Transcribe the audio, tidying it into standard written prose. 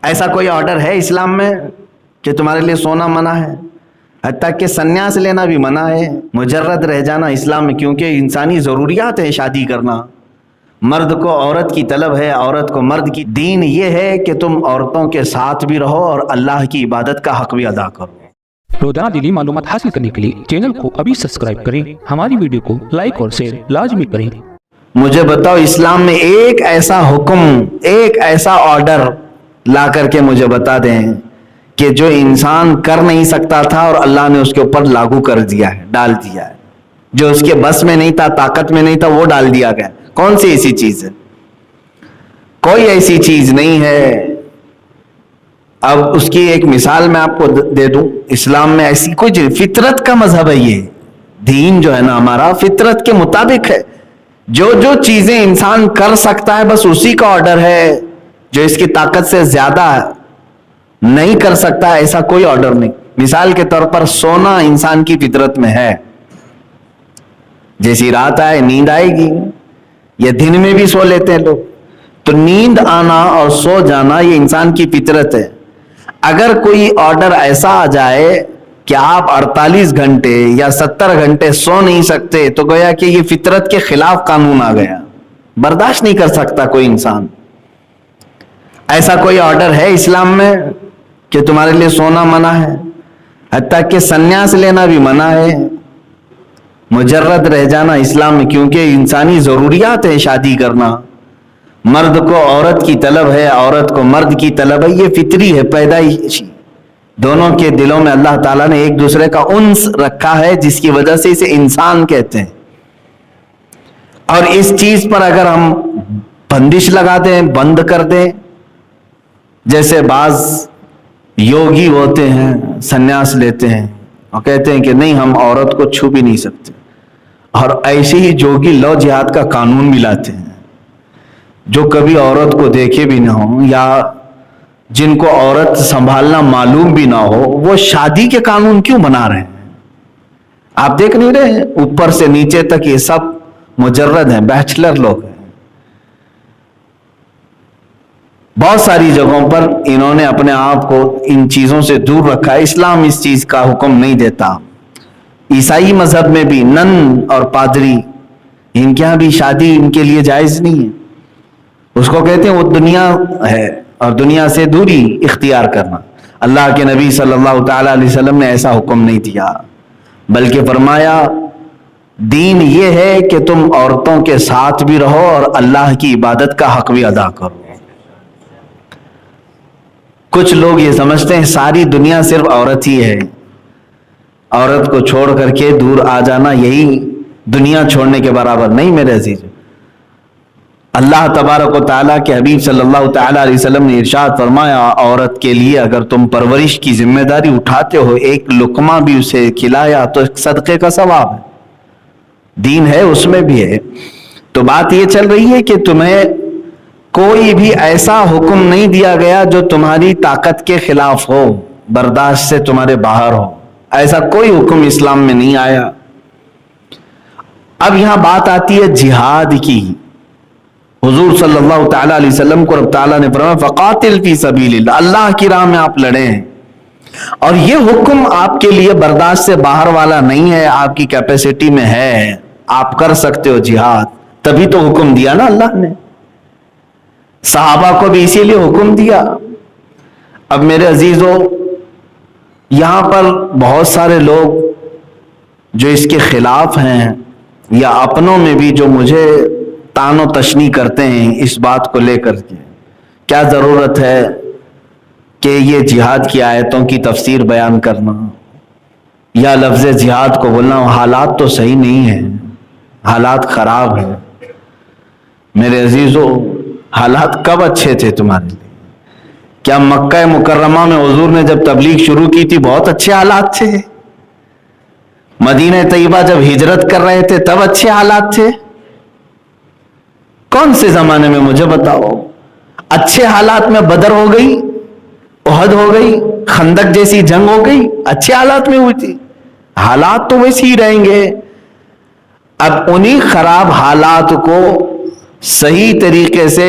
ایسا کوئی آرڈر ہے اسلام میں کہ تمہارے لیے سونا منع ہے؟ حتیٰ کہ سنیاس لینا بھی منع ہے، مجرد رہ جانا اسلام میں، کیونکہ انسانی ضروریات ہیں شادی کرنا، مرد کو عورت کی طلب ہے، عورت کو مرد کی۔ دین یہ ہے کہ تم عورتوں کے ساتھ بھی رہو اور اللہ کی عبادت کا حق بھی ادا کرو۔ روزانہ دینی معلومات حاصل کرنے کے لیے چینل کو ابھی سبسکرائب کریں، ہماری ویڈیو کو لائک اور شیئر لازمی کریں۔ مجھے بتاؤ اسلام میں ایک ایسا حکم، ایک ایسا آرڈر لا کر کے مجھے بتا دیں کہ جو انسان کر نہیں سکتا تھا اور اللہ نے اس کے اوپر لاگو کر دیا ہے، ڈال دیا ہے، جو اس کے بس میں نہیں تھا، طاقت میں نہیں تھا، وہ ڈال دیا گیا۔ کون سی ایسی چیز ہے؟ کوئی ایسی چیز نہیں ہے۔ اب اس کی ایک مثال میں آپ کو دے دوں۔ اسلام میں ایسی کوئی چیز، فطرت کا مذہب ہے یہ دین جو ہے نا ہمارا، فطرت کے مطابق ہے۔ جو چیزیں انسان کر سکتا ہے بس اسی کا آرڈر ہے، جو اس کی طاقت سے زیادہ نہیں کر سکتا ایسا کوئی آرڈر نہیں۔ مثال کے طور پر سونا انسان کی فطرت میں ہے، جیسی رات آئے نیند آئے گی، یا دن میں بھی سو لیتے ہیں لوگ، تو نیند آنا اور سو جانا یہ انسان کی فطرت ہے۔ اگر کوئی آرڈر ایسا آ جائے کہ آپ 48 گھنٹے یا 70 گھنٹے سو نہیں سکتے، تو گویا کہ یہ فطرت کے خلاف قانون آ گیا، برداشت نہیں کر سکتا کوئی انسان۔ ایسا کوئی آرڈر ہے اسلام میں کہ تمہارے لیے سونا منع ہے، حتیٰ کہ سنیاس لینا بھی منع ہے، مجرد رہ جانا اسلام میں، کیونکہ انسانی ضروریات ہیں شادی کرنا، مرد کو عورت کی طلب ہے، عورت کو مرد کی طلب ہے، یہ فطری ہے، پیدائشی۔ دونوں کے دلوں میں اللہ تعالیٰ نے ایک دوسرے کا انس رکھا ہے، جس کی وجہ سے اسے انسان کہتے ہیں۔ اور اس چیز پر اگر ہم بندش لگا دیں، بند کر دیں، جیسے بعض یوگی ہوتے ہیں سنیاس لیتے ہیں اور کہتے ہیں کہ نہیں ہم عورت کو چھو بھی نہیں سکتے، اور ایسے ہی جوگی لو جہاد کا قانون بھی لاتے ہیں، جو کبھی عورت کو دیکھے بھی نہ ہو یا جن کو عورت سنبھالنا معلوم بھی نہ ہو، وہ شادی کے قانون کیوں بنا رہے ہیں؟ آپ دیکھ نہیں رہے ہیں اوپر سے نیچے تک یہ سب مجرد ہیں، بیچلر لوگ ہیں۔ بہت ساری جگہوں پر انہوں نے اپنے آپ کو ان چیزوں سے دور رکھا ہے۔ اسلام اس چیز کا حکم نہیں دیتا۔ عیسائی مذہب میں بھی نن اور پادری، ان کے یہاں بھی شادی ان کے لیے جائز نہیں ہے۔ اس کو کہتے ہیں وہ دنیا ہے، اور دنیا سے دوری اختیار کرنا۔ اللہ کے نبی صلی اللہ تعالی علیہ وسلم نے ایسا حکم نہیں دیا، بلکہ فرمایا دین یہ ہے کہ تم عورتوں کے ساتھ بھی رہو اور اللہ کی عبادت کا حق بھی ادا کرو۔ کچھ لوگ یہ سمجھتے ہیں ساری دنیا صرف عورت ہی ہے، عورت کو چھوڑ کر کے دور آ جانا یہی دنیا چھوڑنے کے برابر نہیں۔ میرے عزیز، اللہ تبارک و تعالیٰ کے حبیب صلی اللہ تعالیٰ علیہ وسلم نے ارشاد فرمایا، عورت کے لیے اگر تم پرورش کی ذمہ داری اٹھاتے ہو، ایک لقمہ بھی اسے کھلایا تو ایک صدقے کا ثواب ہے۔ دین ہے، اس میں بھی ہے۔ تو بات یہ چل رہی ہے کہ تمہیں کوئی بھی ایسا حکم نہیں دیا گیا جو تمہاری طاقت کے خلاف ہو، برداشت سے تمہارے باہر ہو، ایسا کوئی حکم اسلام میں نہیں آیا۔ اب یہاں بات آتی ہے جہاد کی۔ حضور صلی اللہ تعالیٰ علیہ وسلم کو رب تعالیٰ نے فرمایا فقاتل فی سبیل اللہ، اللہ کی راہ میں آپ لڑیں، اور یہ حکم آپ کے لیے برداشت سے باہر والا نہیں ہے، آپ کی کیپیسٹی میں ہے، آپ کر سکتے ہو جہاد، تبھی تو حکم دیا نا اللہ نے۔ صحابہ کو بھی اسی لیے حکم دیا۔ اب میرے عزیزو، یہاں پر بہت سارے لوگ جو اس کے خلاف ہیں، یا اپنوں میں بھی جو مجھے تان و تشنیع کرتے ہیں اس بات کو لے کر کے، کیا ضرورت ہے کہ یہ جہاد کی آیتوں کی تفسیر بیان کرنا یا لفظ جہاد کو بولنا؟ حالات تو صحیح نہیں ہیں، حالات خراب ہیں۔ میرے عزیزو، حالات کب اچھے تھے تمہارے لیے؟ کیا مکہ مکرمہ میں حضور نے جب تبلیغ شروع کی تھی بہت اچھے حالات تھے؟ مدینہ طیبہ جب ہجرت کر رہے تھے تب اچھے حالات تھے؟ کون سے زمانے میں مجھے بتاؤ؟ اچھے حالات میں بدر ہو گئی، احد ہو گئی، خندق جیسی جنگ ہو گئی، اچھے حالات میں ہوئی تھی۔ حالات تو ویسے ہی رہیں گے۔ اب انہی خراب حالات کو صحیح طریقے سے